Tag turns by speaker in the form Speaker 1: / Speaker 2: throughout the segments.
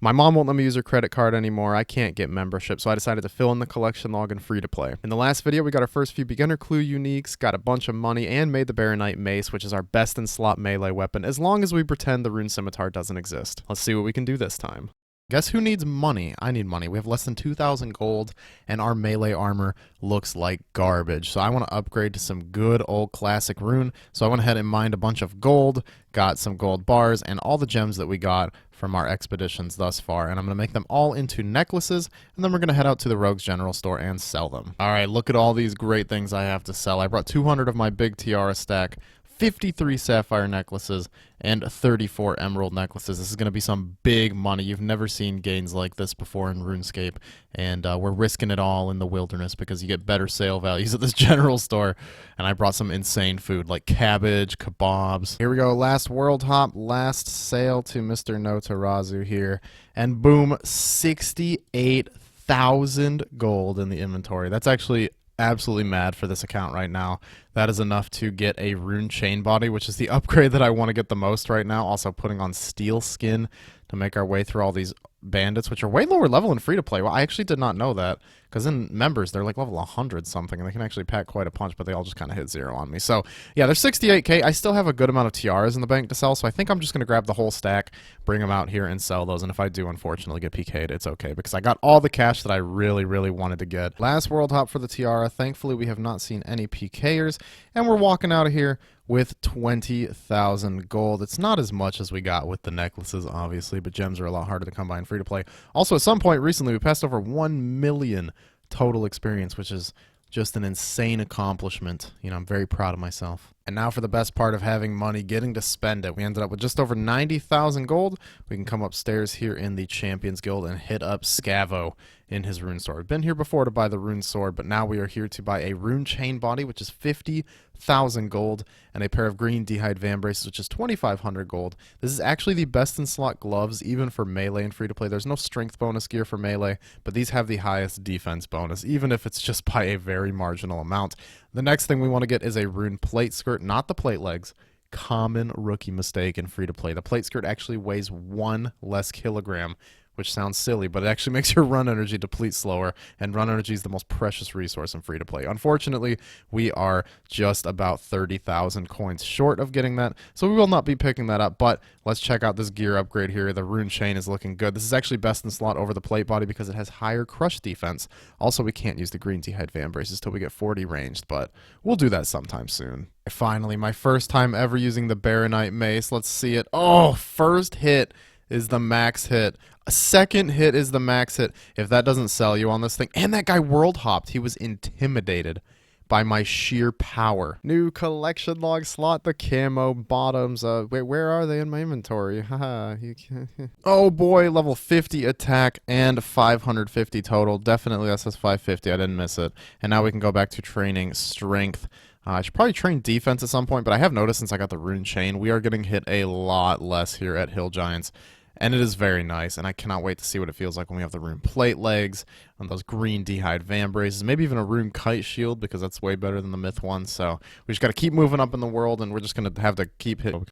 Speaker 1: My mom won't let me use her credit card anymore. I can't get membership, so I decided to fill in the collection log and free to play. In the last video, we got our first few beginner clue uniques, got a bunch of money, and made the Baronite Mace, which is our best in slot melee weapon, as long as we pretend the Rune Scimitar doesn't exist. Let's see what we can do this time. Guess who needs money? I need money. We have less than 2,000 gold, and our melee armor looks like garbage. So I want to upgrade to some good old classic rune. So I went ahead and mined a bunch of gold, got some gold bars, and all the gems that we got from our expeditions thus far. And I'm going to make them all into necklaces, and then we're going to head out to the Rogue's General Store and sell them. All right, look at all these great things I have to sell. I brought 200 of my big tiara stack, 53 sapphire necklaces, and 34 emerald necklaces. This is going to be some big money. You've never seen gains like this before in RuneScape, and we're risking it all in the wilderness because you get better sale values at this general store. And I brought some insane food like cabbage, kebabs. Here we go, last world hop, last sale to Mr. Notarazu here, and boom, 68,000 gold in the inventory. That's actually absolutely mad for this account right now. That is enough to get a rune chain body, which is the upgrade that I want to get the most right now. Also putting on steel skin to make our way through all these bandits, which are way lower level in free to play. Well, I actually did not know that, because in members they're like level 100 something, and they can actually pack quite a punch, but they all just kind of hit zero on me. So yeah, they're 68k. I still have a good amount of tiaras in the bank to sell, so I think I'm just going to grab the whole stack, bring them out here, and sell those. And if I do unfortunately get PK'd, it's okay, because I got all the cash that I really wanted to get. Last world hop for the tiara. Thankfully we have not seen any PKers, and we're walking out of here with 20,000 gold. It's not as much as we got with the necklaces, obviously, but gems are a lot harder to come by in free to play. Also, at some point recently, we passed over 1 million total experience, which is just an insane accomplishment. You know, I'm very proud of myself. And now for the best part of having money, getting to spend it. We ended up with just over 90,000 gold. We can come upstairs here in the Champions Guild and hit up Scavo in his rune sword. We've been here before to buy the rune sword, but now we are here to buy a rune chain body, which is 50,000 gold, and a pair of green d'hide van braces, which is 2,500 gold. This is actually the best in slot gloves, even for melee and free to play. There's no strength bonus gear for melee, but these have the highest defense bonus, even if it's just by a very marginal amount. The next thing we want to get is a rune plate skirt, not the plate legs. Common rookie mistake in free to play. The plate skirt actually weighs 1 less kilogram, which sounds silly, but it actually makes your run energy deplete slower, and run energy is the most precious resource in free to play. Unfortunately, we are just about 30,000 coins short of getting that, so we will not be picking that up. But let's check out this gear upgrade here. The rune chain is looking good. This is actually best in slot over the plate body because it has higher crush defense. Also, we can't use the green d'hide van braces till we get 40 ranged, but we'll do that sometime soon. Finally, my first time ever using the Baronite Mace. Let's see it. Oh, first hit is the max hit. A second hit is the max hit. If that doesn't sell you on this thing. And that guy world hopped. He was intimidated by my sheer power. New collection log slot, the camo bottoms. Wait, where are they in my inventory? Haha. Oh boy, level 50 attack and 550 total. Definitely SS 550. I didn't miss it. And now we can go back to training strength. I should probably train defense at some point, but I have noticed since I got the rune chain, we are getting hit a lot less here at Hill Giants, and it is very nice, and I cannot wait to see what it feels like when we have the rune plate legs and those green d'hide van braces, maybe even a rune kite shield, because that's way better than the myth one. So we just got to keep moving up in the world, and we're just going to have to keep hitting.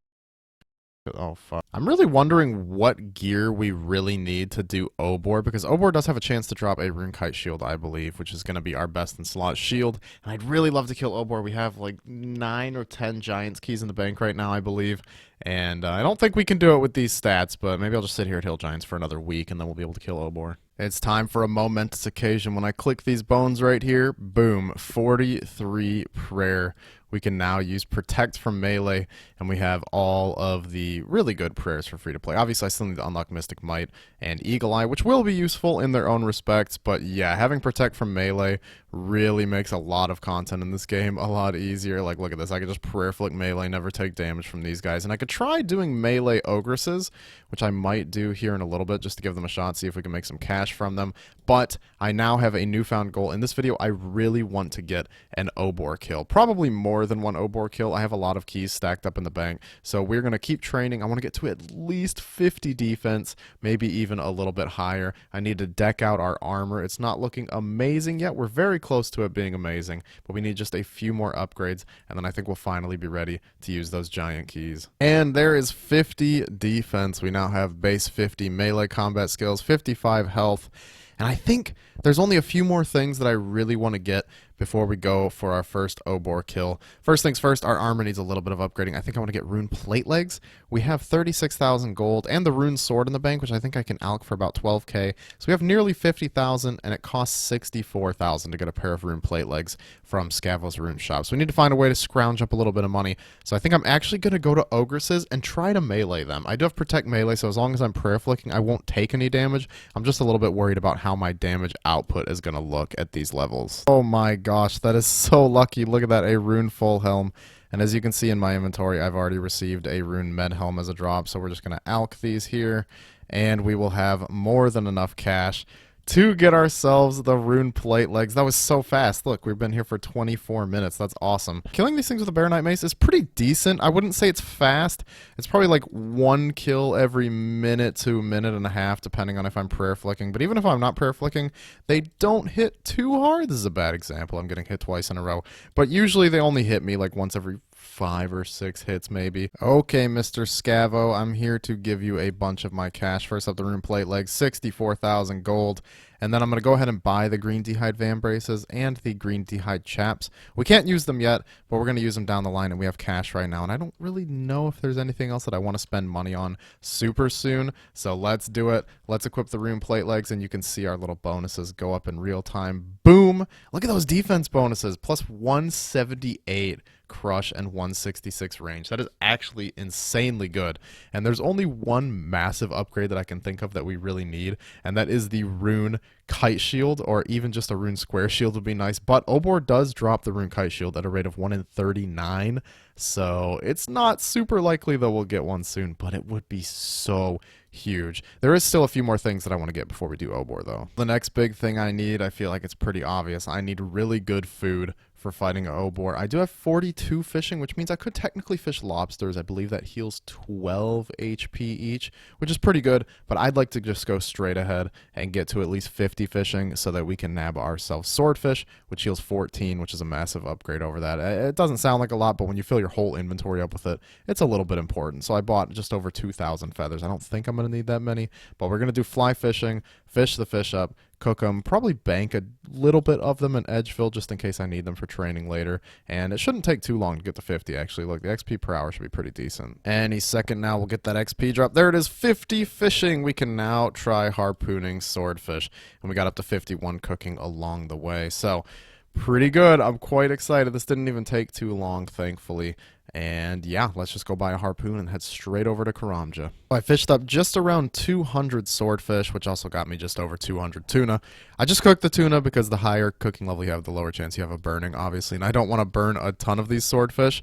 Speaker 1: Oh, fuck. I'm really wondering what gear we really need to do Obor, because Obor does have a chance to drop a rune kite shield, I believe, which is going to be our best in slot shield. And I'd really love to kill Obor. We have like 9 or 10 Giants keys in the bank right now, I believe. And I don't think we can do it with these stats, but maybe I'll just sit here at Hill Giants for another week, and then we'll be able to kill Obor. It's time for a momentous occasion. When I click these bones right here, boom, 43 prayer. We can now use Protect from melee, and we have all of the really good prayers for free to play. Obviously, I still need to unlock Mystic Might and Eagle Eye, which will be useful in their own respects, but yeah, having Protect from melee really makes a lot of content in this game a lot easier. Like, look at this. I could just prayer flick melee, never take damage from these guys, and I could try doing melee ogresses, which I might do here in a little bit just to give them a shot, see if we can make some cash from them. But I now have a newfound goal. In this video, I really want to get an Obor kill. Probably more than one Obor kill. I have a lot of keys stacked up in the bank, so we're going to keep training. I want to get to at least 50 defense, maybe even a little bit higher. I need to deck out our armor. It's not looking amazing yet. We're very close to it being amazing, but we need just a few more upgrades, and then I think we'll finally be ready to use those giant keys. And there is 50 defense. We now have base 50 melee combat skills, 55 health, and I think there's only a few more things that I really want to get before we go for our first Obor kill. First things first, our armor needs a little bit of upgrading. I think I want to get rune plate legs. We have 36,000 gold and the rune sword in the bank, which I think I can alch for about 12k. So we have nearly 50,000, and it costs 64,000 to get a pair of rune plate legs from Scavo's rune shop. So we need to find a way to scrounge up a little bit of money. So I think I'm actually going to go to ogresses and try to melee them. I do have protect melee, so as long as I'm prayer flicking, I won't take any damage. I'm just a little bit worried about how my damage output is going to look at these levels. Oh my gosh, that is so lucky. Look at that, a rune full helm. And as you can see in my inventory, I've already received a rune med helm as a drop, so we're just going to alch these here, and we will have more than enough cash to get ourselves the rune plate legs. That was so fast. Look, we've been here for 24 minutes. That's awesome. Killing these things with a Bear Knight Mace is pretty decent. I wouldn't say it's fast. It's probably like 1 kill every minute to minute and a half, depending on if I'm prayer flicking. But even if I'm not prayer flicking, they don't hit too hard. This is a bad example. I'm getting hit twice in a row. But usually they only hit me like once every 5 or 6 hits maybe. Okay, Mr. Scavo, I'm here to give you a bunch of my cash. First up, the rune plate legs, 64,000 gold. And then I'm going to go ahead and buy the green d'hide van braces and the green d'hide chaps. We can't use them yet, but we're going to use them down the line, and we have cash right now. And I don't really know if there's anything else that I want to spend money on super soon. So let's do it. Let's equip the rune plate legs, and you can see our little bonuses go up in real time. Boom! Look at those defense bonuses. Plus 178 crush and 166 range. That is actually insanely good. And there's only one massive upgrade that I can think of that we really need, and that is the rune kite shield, or even just a rune square shield would be nice. But Obor does drop the rune kite shield at a rate of 1 in 39, so it's not super likely that we'll get one soon, but it would be so huge. There is still a few more things that I want to get before we do Obor, though. The next big thing I need, I feel like it's pretty obvious. I need really good food for fighting Obor. I do have 42 fishing, which means I could technically fish lobsters. I believe that heals 12 HP each, which is pretty good, but I'd like to just go straight ahead and get to at least 50 fishing so that we can nab ourselves swordfish, which heals 14, which is a massive upgrade over that. It doesn't sound like a lot, but when you fill your whole inventory up with it, it's a little bit important. So I bought just over 2,000 feathers. I don't think I'm going to need that many, but we're going to do fly fishing, fish the fish up, cook them, probably bank a little bit of them in Edgefield just in case I need them for training later, and it shouldn't take too long to get to 50 actually. Look, the XP per hour should be pretty decent. Any second now we'll get that XP drop. There it is, 50 fishing. We can now try harpooning swordfish, and we got up to 51 cooking along the way, so pretty good. I'm quite excited. This didn't even take too long, thankfully. And yeah, let's just go buy a harpoon and head straight over to Karamja. I fished up just around 200 swordfish, which also got me just over 200 tuna. I just cooked the tuna because the higher cooking level you have, the lower chance you have of burning, obviously. And I don't want to burn a ton of these swordfish,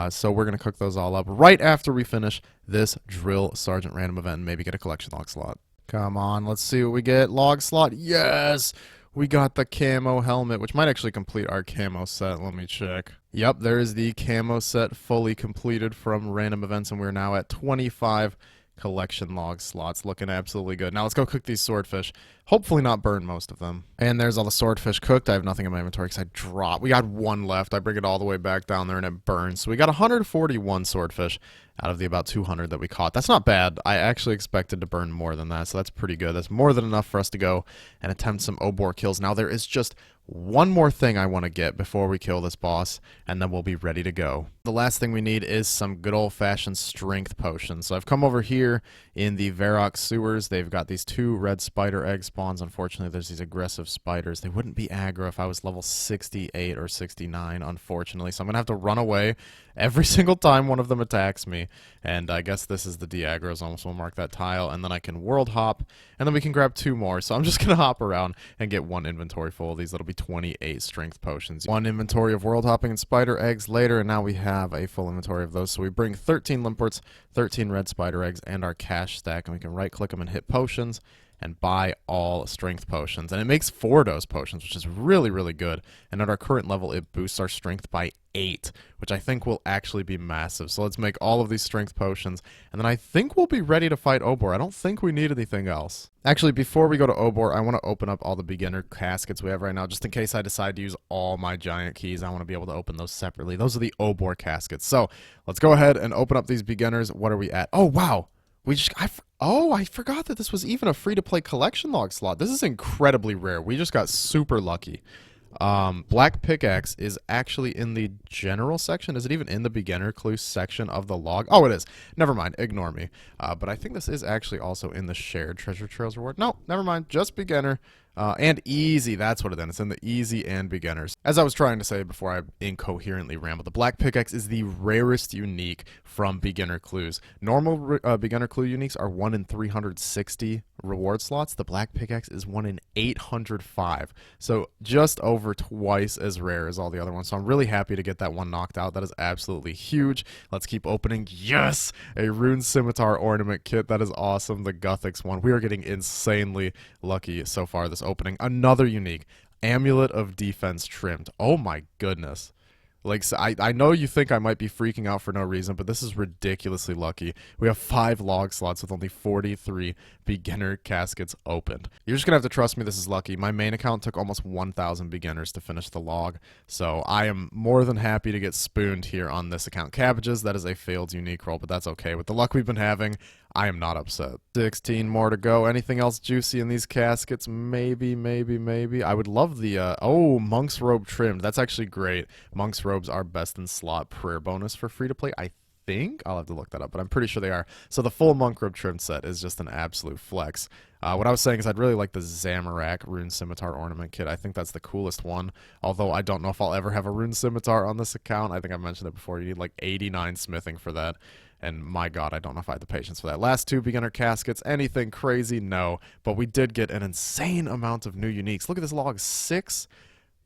Speaker 1: so we're going to cook those all up right after we finish this drill sergeant random event and maybe get a collection log slot. Come on, let's see what we get. Log slot, yes! We got the camo helmet, which might actually complete our camo set. Let me check. Yep, there is the camo set fully completed from random events, and we're now at 25 collection log slots. Looking absolutely good. Now let's go cook these swordfish. Hopefully not burn most of them. And there's all the swordfish cooked. I have nothing in my inventory because I dropped. We got one left. I bring it all the way back down there and it burns. So we got 141 swordfish out of the about 200 that we caught. That's not bad. I actually expected to burn more than that, so that's pretty good. That's more than enough for us to go and attempt some Obor kills. Now there is just one more thing I want to get before we kill this boss, and then we'll be ready to go. The last thing we need is some good old-fashioned strength potions. So I've come over here in the Varrock sewers. They've got these 2 red spider egg spawns. Unfortunately, there's these aggressive spiders. They wouldn't be aggro if I was level 68 or 69, unfortunately. So I'm going to have to run away every single time one of them attacks me. And I guess this is the de-aggro zone, so we'll mark that tile, and then I can world hop, and then we can grab 2 more. So I'm just going to hop around and get 1 inventory full of these. That'll be 28 strength potions. 1 inventory of world hopping and spider eggs later, and now we have a full inventory of those. So we bring 13 limports, 13 red spider eggs, and our cash stack, and we can right click them and hit potions, and buy all strength potions. And it makes 4 dose potions, which is really, really good. And at our current level, it boosts our strength by 8, which I think will actually be massive. So let's make all of these strength potions, and then I think we'll be ready to fight Obor. I don't think we need anything else. Actually, before we go to Obor, I want to open up all the beginner caskets we have right now, just in case I decide to use all my giant keys. I want to be able to open those separately. Those are the Obor caskets. So let's go ahead and open up these beginners. What are we at? Oh, wow. I forgot that this was even a free-to-play collection log slot. This is incredibly rare. We just got super lucky. Black pickaxe is actually in the general section. Is it even in the beginner clue section of the log? Oh, it is. Never mind. Ignore me. But I think this is actually also in the shared treasure trails reward. No, never mind. Just beginner. And easy, that's what it is. It's in the easy and beginners. As I was trying to say before I incoherently rambled, the black pickaxe is the rarest unique from beginner clues. Normal beginner clue uniques are 1 in 360 reward slots. The black pickaxe is 1 in 805. So just over twice as rare as all the other ones. So I'm really happy to get that one knocked out. That is absolutely huge. Let's keep opening. Yes! A rune scimitar ornament kit. That is awesome. The Guthix one. We are getting insanely lucky so far this opening. Another unique. Amulet of Defense trimmed. Oh my goodness. Like, so I know you think I might be freaking out for no reason, but this is ridiculously lucky. We have 5 log slots with only 43 beginner caskets opened. You're just going to have to trust me this is lucky. My main account took almost 1,000 beginners to finish the log, so I am more than happy to get spooned here on this account. Cabbages, that is a failed unique roll, but that's okay. With the luck we've been having, I am not upset. 16 more to go. Anything else juicy in these caskets? Maybe. I would love the, oh, Monk's Robe trimmed. That's actually great. Monk's Robes are best in slot prayer bonus for free-to-play, I think. I'll have to look that up, but I'm pretty sure they are. So the full Monk Robe trimmed set is just an absolute flex. What I was saying is I'd really like the Zamorak Rune Scimitar Ornament Kit. I think that's the coolest one, although I don't know if I'll ever have a Rune Scimitar on this account. I think I mentioned it before. You need like 89 smithing for that. And my god, I don't know if I have the patience for that. Last 2 beginner caskets, anything crazy? No. But we did get an insane amount of new uniques. Look at this log, 6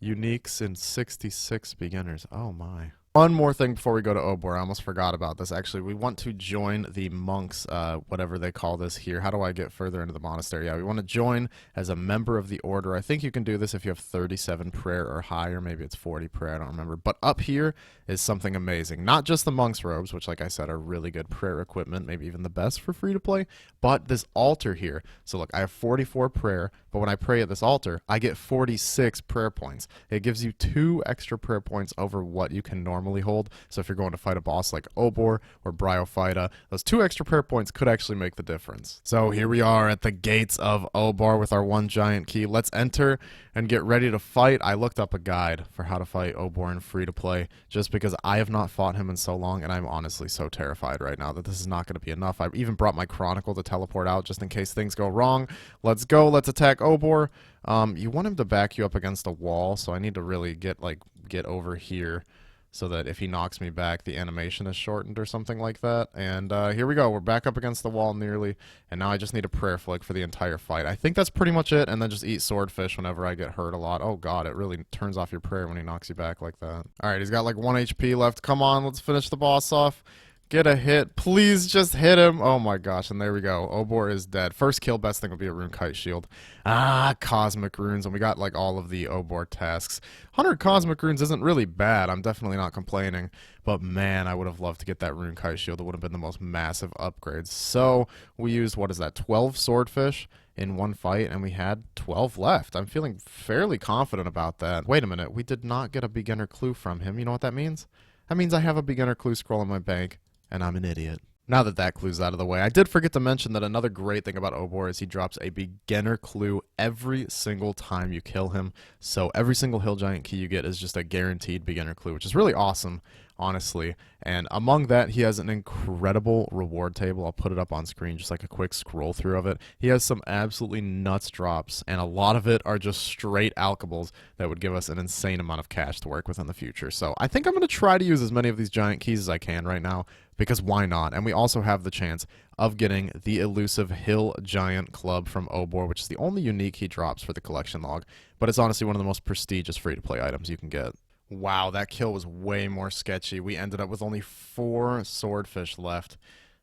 Speaker 1: uniques and 66 beginners. Oh my. One more thing before we go to Obor. I almost forgot about this. Actually, we want to join the monks, whatever they call this here. How do I get further into the monastery? Yeah, we want to join as a member of the order. I think you can do this if you have 37 prayer or higher. Maybe it's 40 prayer. I don't remember. But up here is something amazing. Not just the monk's robes, which, like I said, are really good prayer equipment, maybe even the best for free to play, but this altar here. So look, I have 44 prayer, but when I pray at this altar, I get 46 prayer points. It gives you 2 extra prayer points over what you can normally hold. So if you're going to fight a boss like Obor or Bryophyta, those 2 extra prayer points could actually make the difference. So here we are at the gates of Obor with our 1 giant key. Let's enter and get ready to fight. I looked up a guide for how to fight Obor in free to play just because I have not fought him in so long, and I'm honestly so terrified right now that this is not going to be enough. I've even brought my Chronicle to teleport out just in case things go wrong. Let's go. Let's attack Obor. You want him to back you up against a wall, so I need to really get over here so that if he knocks me back, the animation is shortened or something like that. And here we go. We're back up against the wall nearly, and now I just need a prayer flick for the entire fight. I think that's pretty much it, and then just eat swordfish whenever I get hurt a lot. Oh god, it really turns off your prayer when he knocks you back like that. Alright, he's got like 1 HP left. Come on, let's finish the boss off. Get a hit. Please just hit him. Oh my gosh, and there we go. Obor is dead. First kill, best thing would be a rune kite shield. Ah, cosmic runes, and we got like all of the Obor tasks. 100 cosmic runes isn't really bad. I'm definitely not complaining, but man, I would have loved to get that rune kite shield. It would have been the most massive upgrades. So we used, what is that, 12 swordfish in 1 fight, and we had 12 left. I'm feeling fairly confident about that. Wait a minute, we did not get a beginner clue from him. You know what that means? That means I have a beginner clue scroll in my bank, and I'm an idiot. Now that that clue's out of the way, I did forget to mention that another great thing about Obor is he drops a beginner clue every single time you kill him. So every single hill giant key you get is just a guaranteed beginner clue, which is really awesome, honestly. And among that, he has an incredible reward table. I'll put it up on screen, just like a quick scroll through of it. He has some absolutely nuts drops, and a lot of it are just straight alchables that would give us an insane amount of cash to work with in the future. So I think I'm going to try to use as many of these giant keys as I can right now, because why not? And we also have the chance of getting the elusive Hill Giant Club from Obor, which is the only unique he drops for the collection log, but it's honestly one of the most prestigious free-to-play items you can get. Wow, that kill was way more sketchy. We ended up with only 4 swordfish left,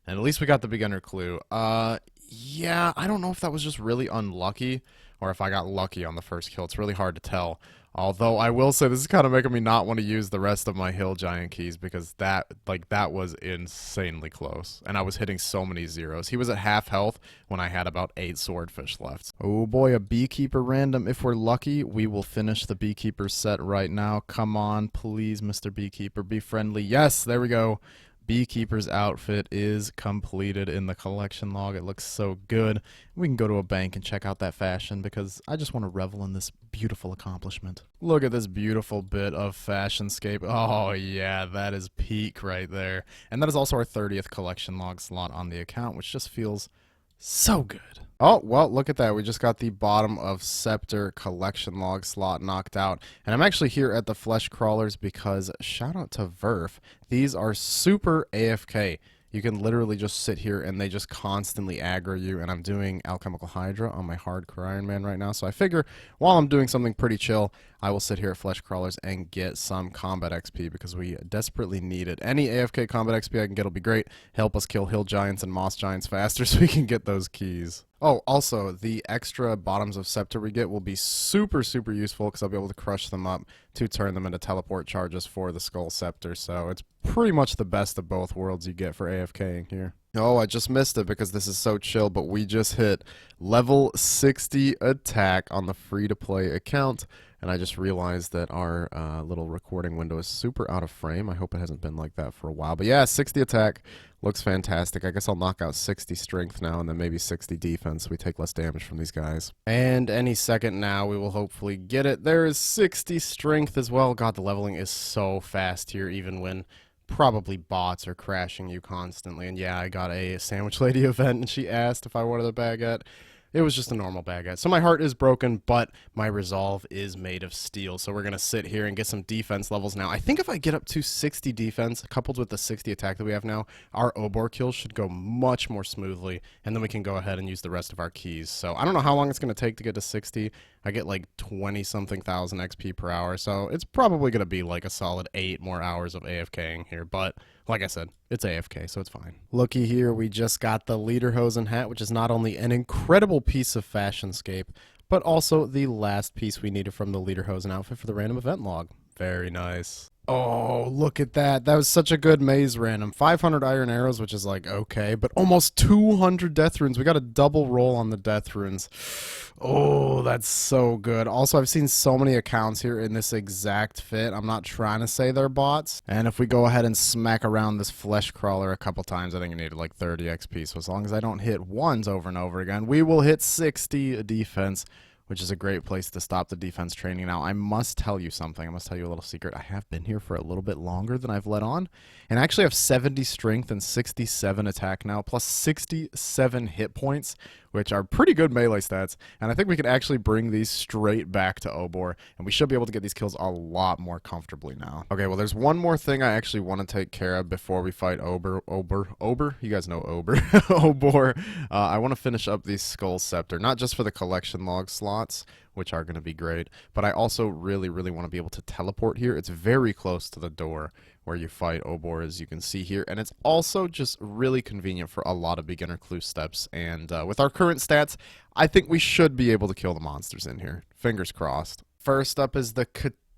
Speaker 1: and at least we got the beginner clue. Yeah, I don't know if that was just really unlucky or if I got lucky on the first kill. It's really hard to tell. Although I will say this is kind of making me not want to use the rest of my hill giant keys because that was insanely close. And I was hitting so many zeros. He was at half health when I had about 8 swordfish left. Oh boy, a beekeeper random. If we're lucky, we will finish the beekeeper set right now. Come on, please, Mr. Beekeeper, be friendly. Yes, there we go. Beekeeper's outfit is completed in the collection log. It looks so good. We can go to a bank and check out that fashion because I just want to revel in this beautiful accomplishment. Look at this beautiful bit of fashionscape. Oh yeah, that is peak right there. And that is also our 30th collection log slot on the account, which just feels so good. Oh, well, look at that. We just got the bottom of Scepter collection log slot knocked out. And I'm actually here at the Flesh Crawlers because, shout out to Verf, these are super AFK. You can literally just sit here and they just constantly aggro you. And I'm doing Alchemical Hydra on my Hardcore Iron Man right now. So I figure while I'm doing something pretty chill, I will sit here at Flesh Crawlers and get some combat XP because we desperately need it. Any AFK combat XP I can get will be great. Help us kill hill giants and moss giants faster so we can get those keys. Oh, also, the extra bottoms of Scepter we get will be super, super useful because I'll be able to crush them up to turn them into teleport charges for the Skull Scepter. So it's pretty much the best of both worlds you get for AFKing here. Oh, I just missed it because this is so chill, but we just hit level 60 attack on the free-to-play account. And I just realized that our little recording window is super out of frame. I hope it hasn't been like that for a while. But yeah, 60 attack looks fantastic. I guess I'll knock out 60 strength now and then maybe 60 defense so we take less damage from these guys. And any second now, we will hopefully get it. There is 60 strength as well. God, the leveling is so fast here, even when probably bots are crashing you constantly. And yeah, I got a Sandwich Lady event and she asked if I wanted a baguette. It was just a normal baguette. So my heart is broken, but my resolve is made of steel. So we're going to sit here and get some defense levels now. I think if I get up to 60 defense, coupled with the 60 attack that we have now, our Obor kills should go much more smoothly. And then we can go ahead and use the rest of our keys. So I don't know how long it's going to take to get to 60. I get like 20-something thousand XP per hour. So it's probably going to be like a solid 8 more hours of AFKing here. But like I said, it's AFK, so it's fine. Looky here, we just got the Lederhosen hat, which is not only an incredible piece of fashionscape, but also the last piece we needed from the Lederhosen outfit for the random event log. Very nice. Oh, look at that. That was such a good maze random. 500 iron arrows, which is like, okay, but almost 200 death runes. We got a double roll on the death runes. Oh, that's so good. Also, I've seen so many accounts here in this exact fit. I'm not trying to say they're bots. And if we go ahead and smack around this flesh crawler a couple times, I think I needed like 30 XP. So as long as I don't hit ones over and over again, we will hit 60 defense, which is a great place to stop the defense training. Now, I must tell you something. I must tell you a little secret. I have been here for a little bit longer than I've let on, and I actually have 70 strength and 67 attack now, plus 67 hit points, which are pretty good melee stats, and I think we could actually bring these straight back to Obor, and we should be able to get these kills a lot more comfortably now. Okay, well, there's one more thing I actually want to take care of before we fight Obor? You guys know Obor. Obor. I want to finish up these Skull Scepter, not just for the collection log slots, which are going to be great, but I also really, really want to be able to teleport here. It's very close to the door where you fight Obor, as you can see here, and it's also just really convenient for a lot of beginner clue steps, and with our current stats, I think we should be able to kill the monsters in here. Fingers crossed. First up is the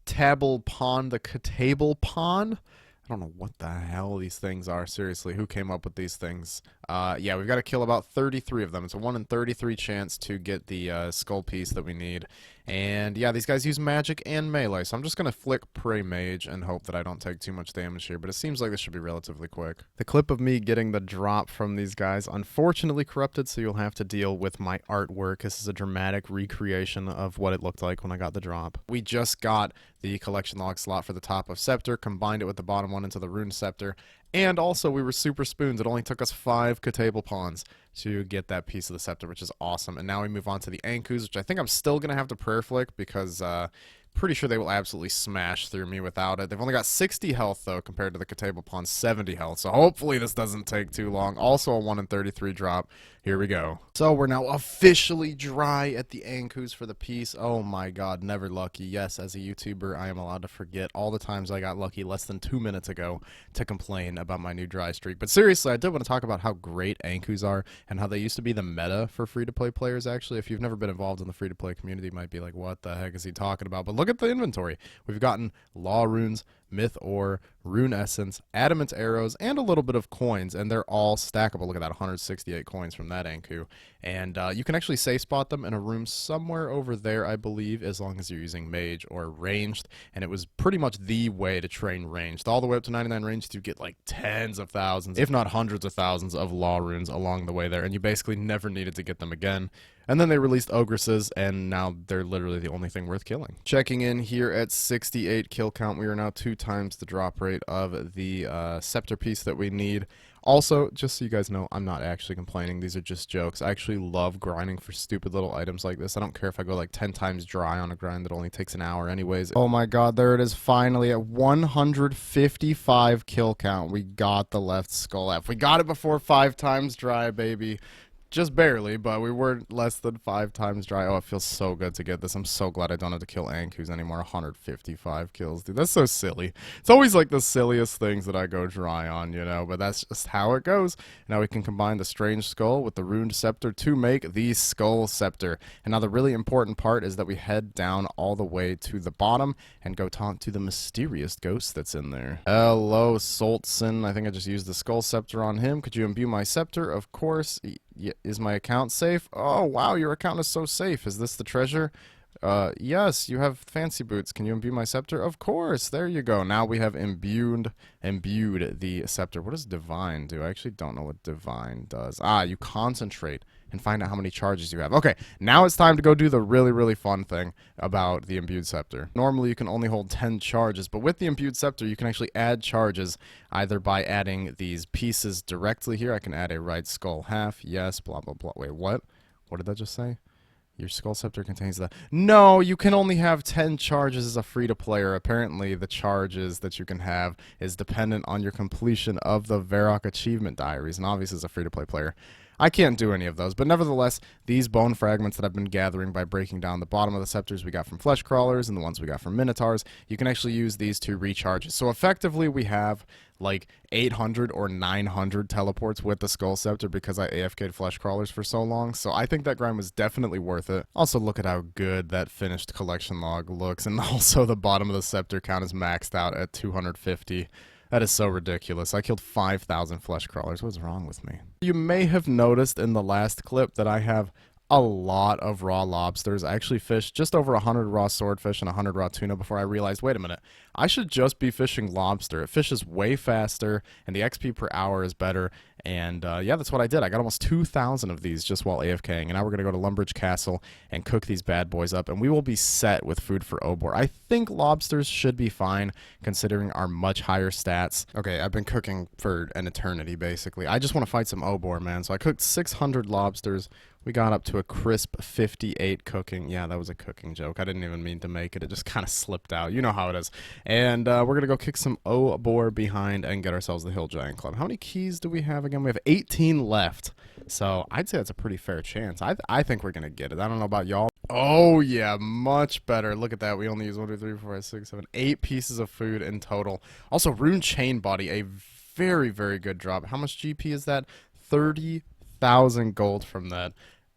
Speaker 1: Catable Pawn. I don't know what the hell these things are. Seriously, who came up with these things? Yeah, we've got to kill about 33 of them. It's a 1 in 33 chance to get the skull piece that we need. And yeah, these guys use magic and melee, so I'm just going to flick Prey Mage and hope that I don't take too much damage here, but it seems like this should be relatively quick. The clip of me getting the drop from these guys, unfortunately corrupted, so you'll have to deal with my artwork. This is a dramatic recreation of what it looked like when I got the drop. We just got the collection log slot for the top of Scepter, combined it with the bottom one into the Rune Scepter, and also we were super spoons. It only took us 5 Catable Pawns to get that piece of the Scepter, which is awesome. And now we move on to the Ankus, which I think I'm still going to have to prayer flick because Pretty sure they will absolutely smash through me without it. They've only got 60 health, though, compared to the Katable Pawn's 70 health, so hopefully this doesn't take too long. Also a 1 in 33 drop. Here we go. So we're now officially dry at the Ankus for the piece. Oh my god, never lucky. Yes, as a YouTuber, I am allowed to forget all the times I got lucky less than 2 minutes ago to complain about my new dry streak. But seriously, I did want to talk about how great Ankus are and how they used to be the meta for free-to-play players, actually. If you've never been involved in the free-to-play community, you might be like, what the heck is he talking about? But look at the inventory. We've gotten Law Runes, Myth Ore, Rune Essence, Adamant Arrows, and a little bit of coins, and they're all stackable. Look at that, 168 coins from that Anku. And you can actually safe spot them in a room somewhere over there, I believe, as long as you're using Mage or Ranged, and it was pretty much the way to train Ranged. All the way up to 99 Ranged, you get like tens of thousands, if not hundreds of thousands of Law Runes along the way there, and you basically never needed to get them again. And then they released Ogresses, and now they're literally the only thing worth killing. Checking in here at 68 kill count, we are now 2 times the drop rate of the scepter piece that we need. Also, just so you guys know, I'm not actually complaining. These are just jokes. I actually love grinding for stupid little items like this. I don't care if I go like 10 times dry on a grind that only takes an hour anyways. Oh my god, there it is finally at 155 kill count. We got the left skull F. We got it before 5 times dry, baby. Just barely, but we were less than 5 times dry. Oh, it feels so good to get this. I'm so glad I don't have to kill Ankus anymore. 155 kills, dude. That's so silly. It's always like the silliest things that I go dry on, you know, but that's just how it goes. Now we can combine the Strange Skull with the Runed Scepter to make the Skull Scepter. And now the really important part is that we head down all the way to the bottom and go talk to the mysterious ghost that's in there. Hello, Soltson. I think I just used the Skull Scepter on him. Could you imbue my scepter? Of course. Is my account safe? Oh, wow, your account is so safe. Is this the treasure? Yes, you have fancy boots. Can you imbue my scepter? Of course. There you go. Now we have imbued the scepter. What does divine do? I actually don't know what divine does. Ah, you concentrate and find out how many charges you have. Okay, now it's time to go do the really, really fun thing about the imbued scepter. Normally, you can only hold 10 charges, but with the imbued scepter, you can actually add charges either by adding these pieces directly here. I can add a right skull half. Yes, blah, blah, blah. Wait, what? What did that just say? Your skull scepter contains the... No, you can only have 10 charges as a free-to-player. Apparently, the charges that you can have is dependent on your completion of the Varrock achievement diaries, and obviously as a free-to-play player, I can't do any of those, but nevertheless, these bone fragments that I've been gathering by breaking down the bottom of the scepters we got from flesh crawlers and the ones we got from minotaurs, you can actually use these to recharge. So effectively, we have like 800 or 900 teleports with the skull scepter because I AFK'd flesh crawlers for so long, so I think that grind was definitely worth it. Also, look at how good that finished collection log looks, and also the bottom of the scepter count is maxed out at 250. That is so ridiculous. I killed 5,000 flesh crawlers. What's wrong with me? You may have noticed in the last clip that I have a lot of raw lobsters. I actually fished just over 100 raw swordfish and 100 raw tuna before I realized, wait a minute, I should just be fishing lobster. It fishes way faster, and the XP per hour is better. And yeah, that's what I did. I got almost 2,000 of these just while AFKing. And now we're going to go to Lumbridge Castle and cook these bad boys up, and we will be set with food for Obor. I think lobsters should be fine, considering our much higher stats. Okay, I've been cooking for an eternity, basically. I just want to fight some Obor, man. So I cooked 600 lobsters. We got up to a crisp 58 cooking. Yeah, that was a cooking joke. I didn't even mean to make it. It just kind of slipped out. You know how it is. And we're going to go kick some Obor behind and get ourselves the Hill Giant Club. How many keys do we have again? We have 18 left. So I'd say that's a pretty fair chance. I think we're going to get it. I don't know about y'all. Oh, yeah, much better. Look at that. We only use 1, 2, 3, 4, 5, 6, 7, 8 pieces of food in total. Also, Rune Chain Body, a very, very good drop. How much GP is that? 30,000 gold from that.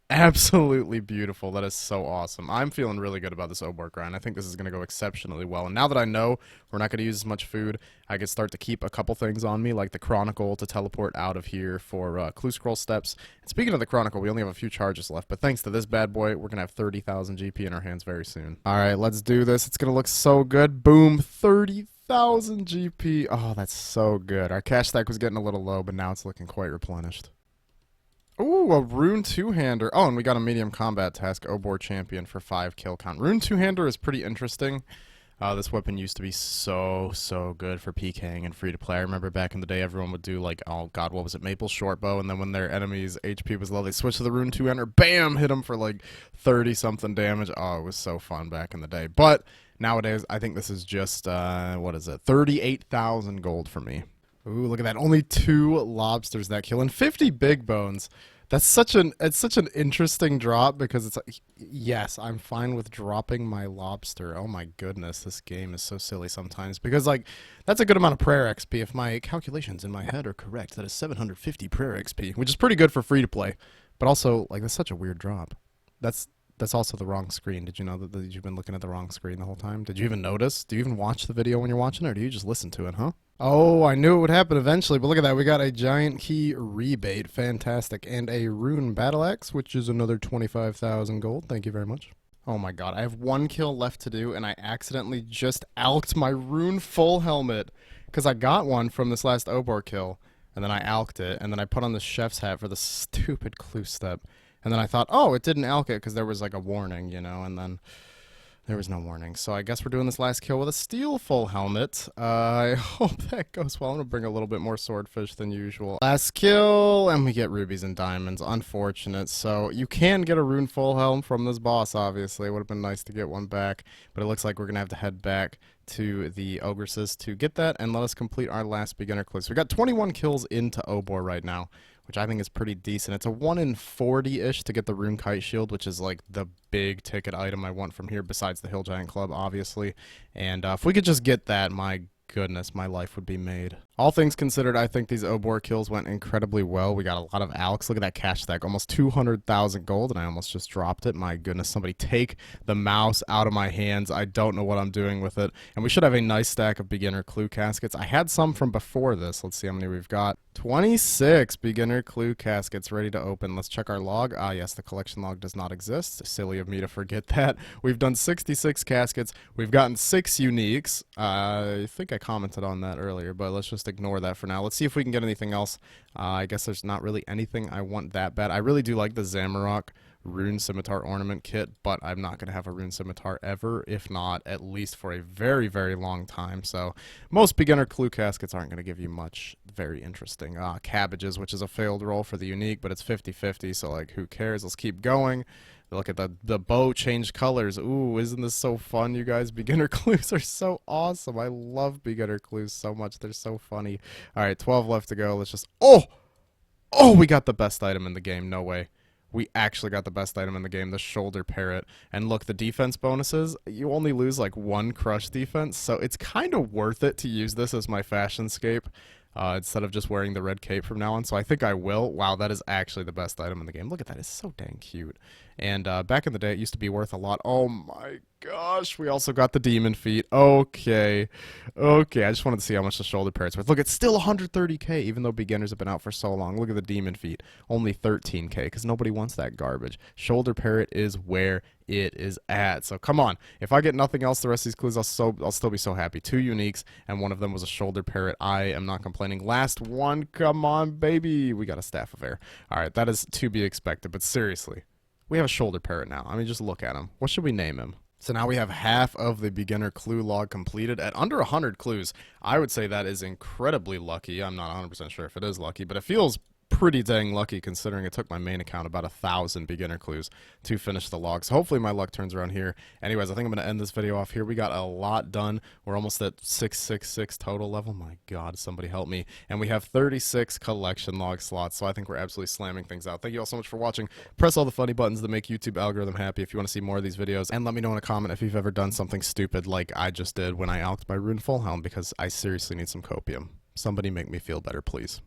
Speaker 1: Absolutely beautiful. That is so awesome. I'm feeling really good about this Obor grind. I think this is going to go exceptionally well. And now that I know we're not going to use as much food, I can start to keep a couple things on me, like the Chronicle to teleport out of here for Clue Scroll steps. And speaking of the Chronicle, we only have a few charges left, but thanks to this bad boy, we're going to have 30,000 GP in our hands very soon. All right, let's do this. It's going to look so good. Boom, 30,000 GP. Oh, that's so good. Our cash stack was getting a little low, but now it's looking quite replenished. Ooh, a Rune Two-Hander. Oh, and we got a medium combat task, Obor Champion for 5 kill count. Rune Two-Hander is pretty interesting. This weapon used to be so good for PKing and free-to-play. I remember back in the day, everyone would do, like, oh god, what was it, Maple Shortbow, and then when their enemy's HP was low, they switched to the Rune Two-Hander, bam, hit them for, like, 30-something damage. Oh, it was so fun back in the day. But Nowadays, I think this is just, what is it, 38,000 gold for me. Ooh, look at that. Only 2 lobsters that kill and 50 big bones. It's such an interesting drop because it's like, yes, I'm fine with dropping my lobster. Oh my goodness, this game is so silly sometimes because like that's a good amount of prayer XP if my calculations in my head are correct. That is 750 prayer XP, which is pretty good for free to play. But also, like, that's such a weird drop. That's also the wrong screen. Did you know that you've been looking at the wrong screen the whole time? Did you even notice? Do you even watch the video when you're watching it, or do you just listen to it, huh? Oh, I knew it would happen eventually, but look at that. We got a giant key rebate. Fantastic. And a rune battle axe, which is another 25,000 gold. Thank you very much. Oh my god, I have 1 kill left to do, and I accidentally just alked my rune full helmet. Because I got one from this last Obor kill, and then I alked it, and then I put on the chef's hat for the stupid clue step. And then I thought, oh, it didn't alk it because there was like a warning, you know, and then there was no warning. So I guess we're doing this last kill with a steel full helmet. I hope that goes well. I'm going to bring a little bit more swordfish than usual. Last kill, and we get rubies and diamonds. Unfortunate. So you can get a rune full helm from this boss, obviously. It would have been nice to get one back, but it looks like we're going to have to head back to the ogresses to get that and let us complete our last beginner clue. So we got 21 kills into Obor right now, which I think is pretty decent. It's a 1 in 40-ish to get the Rune Kite Shield, which is like the big ticket item I want from here, besides the Hill Giant Club, obviously. And if we could just get that, my goodness, my life would be made. All things considered, I think these Obor kills went incredibly well. We got a lot of Alex. Look at that cash stack, almost 200,000 gold, and I almost just dropped it. My goodness, somebody take the mouse out of my hands. I don't know what I'm doing with it. And we should have a nice stack of beginner clue caskets. I had some from before this. Let's see how many we've got. 26 beginner clue caskets ready to open. Let's check our log. Ah, yes, the collection log does not exist. Silly of me to forget that. We've done 66 caskets. We've gotten 6 uniques. I think I commented on that earlier, but let's just ignore that for now. Let's see if we can get anything else. I guess there's not really anything I want that bad. I really do like the Zamarok Rune Scimitar Ornament Kit, but I'm not going to have a Rune Scimitar ever, if not at least for a very, very long time. So most beginner clue caskets aren't going to give you much very interesting. Cabbages, which is a failed roll for the unique, but it's 50-50, so like who cares? Let's keep going. Look at the bow changed colors. Ooh, isn't this so fun, you guys? Beginner clues are so awesome. I love beginner clues so much. They're so funny. All right, 12 left to go. Let's just... Oh, we got the best item in the game. No way. We actually got the best item in the game, the shoulder parrot. And look, the defense bonuses, you only lose like 1 crush defense, so it's kind of worth it to use this as my fashion scape. Instead of just wearing the red cape from now on. So I think I will. Wow, that is actually the best item in the game. Look at that. It's so dang cute. And back in the day, it used to be worth a lot. Oh my gosh. We also got the demon feet. Okay. Okay. I just wanted to see how much the shoulder parrot's worth. Look, it's still 130k, even though beginners have been out for so long. Look at the demon feet. Only 13k, because nobody wants that garbage. Shoulder parrot is where it is at. So come on. If I get nothing else the rest of these clues, I'll still be so happy. 2 uniques, and one of them was a shoulder parrot. I am not complaining. Last one. Come on, baby. We got a staff of air. All right, that is to be expected, but seriously, we have a shoulder parrot now. I mean, just look at him. What should we name him? So now we have half of the beginner clue log completed at under 100 clues. I would say that is incredibly lucky. I'm not 100% sure if it is lucky, but it feels pretty dang lucky considering it took my main account about 1,000 beginner clues to finish the log. So hopefully my luck turns around here. Anyways, I think I'm going to end this video off here. We got a lot done. We're almost at 666 total level. My God, somebody help me. And we have 36 collection log slots. So I think we're absolutely slamming things out. Thank you all so much for watching. Press all the funny buttons that make YouTube algorithm happy if you want to see more of these videos. And let me know in a comment if you've ever done something stupid like I just did when I alked my Rune Full Helm, because I seriously need some copium. Somebody make me feel better, please.